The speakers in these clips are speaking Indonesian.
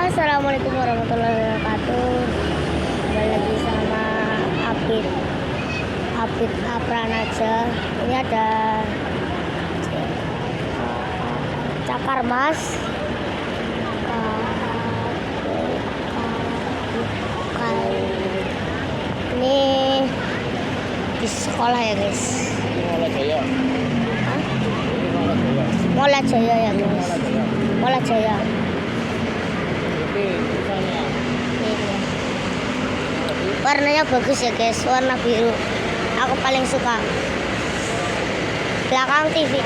Assalamualaikum warahmatullahi wabarakatuh. Kembali lagi sama Apit Apranaja. Ini ada cakar mas. Ini di sekolah ya guys. Mola Jaya. Hah? Ini Mola Jaya. Mola Jaya ya guys. Mola Jaya. Ini misalnya. Warnanya bagus ya guys, warna biru. Aku paling suka. Belakang TV.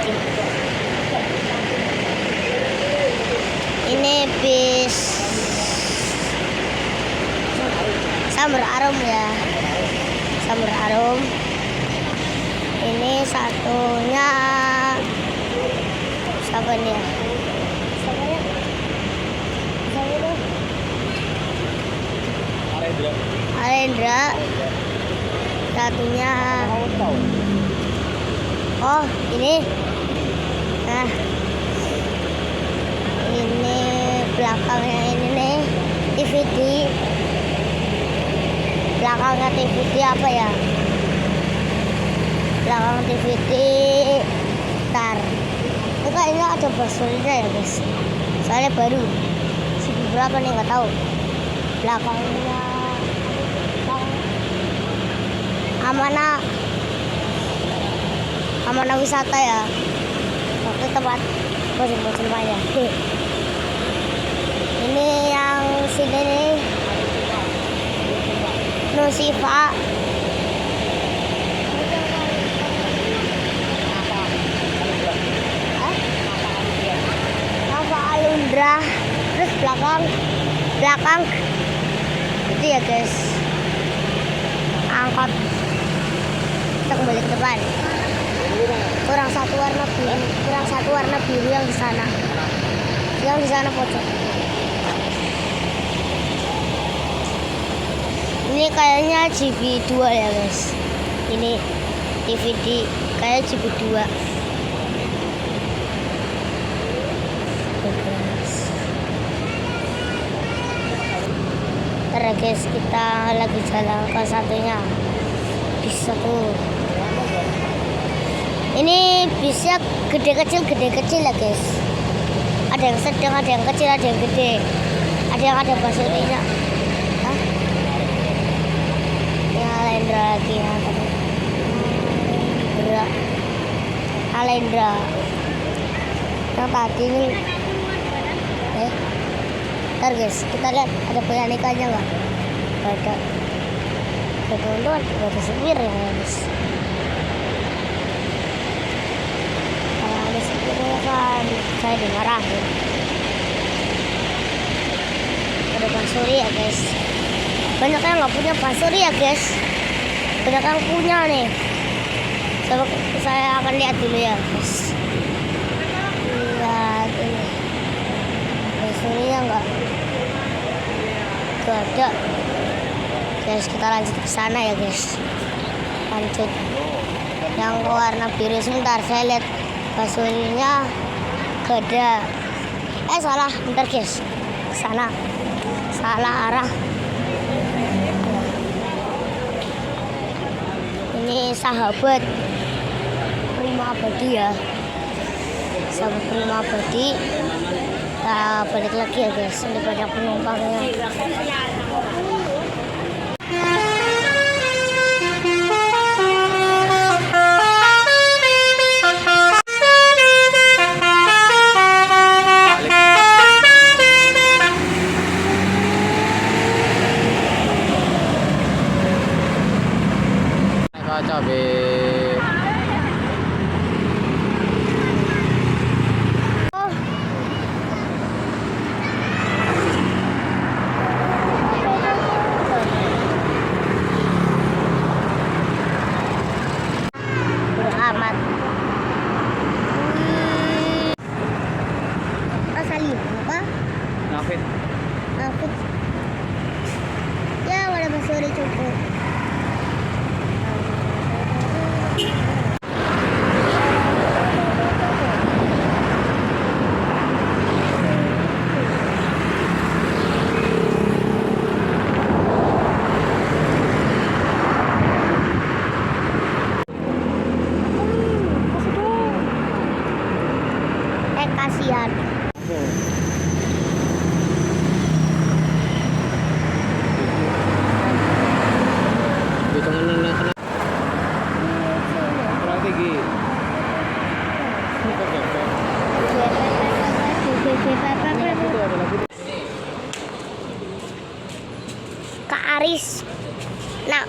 Ini bis Samber Arum ya. Samber Arum. Ini satunya siapa nih ya? Arendra. Satunya oh ini. Nah ini belakangnya ini nih DVD. Belakangnya DVD apa ya? Belakang DVD tar. Ini kayaknya ada basurnya ya guys. Soalnya baru. Sepi berapa nih nggak tahu. Belakangnya Amanah wisata ya. Waktu tempat bosan-bosan banyak. Ini yang sini nih Nusifa. Apa Alundra. Terus belakang itu ya guys, angkot. Kita kembali ke depan. Kurang satu warna biru yang di sana. Yang di sana pojok. Ini kayaknya GB2 ya guys. Ini DVD kayak GB2. Ntar ya guys, kita lagi jalan ke satunya. Bis satu. Ini bisnya gede kecil ya guys. Ada yang sedang, ada yang kecil, ada yang gede. Ada yang ada basurinya. Hah? Ini Alendra lagi ya. Alendra. Yang tadi ini. Ntar guys, kita lihat ada penyanyikannya nggak? Ada. Ada supir ya guys. Kan saya dimarahin. Ada basuri ya guys. Banyak yang nggak punya basuri ya guys. Banyak yang punya nih. Saya akan lihat dulu ya guys. Lihat ini basurinya nggak ada guys. Kita lanjut ke sana ya guys. Lanjut yang warna biru. Sebentar saya lihat basurinya gak ada. Salah, bentar guys. Sana. Salah arah. Ini sahabat Prima Abadi ya. Sahabat Prima Abadi. Kita balik lagi ya guys. Ini banyak penumpangnya. Cabai. Amat. Salim apa? Nafit. Ya, ada basuri cukup. kasihan. Dito nga nang nasa na. Berarti Gi. Itu ada lagu. Kak Aris. Nah,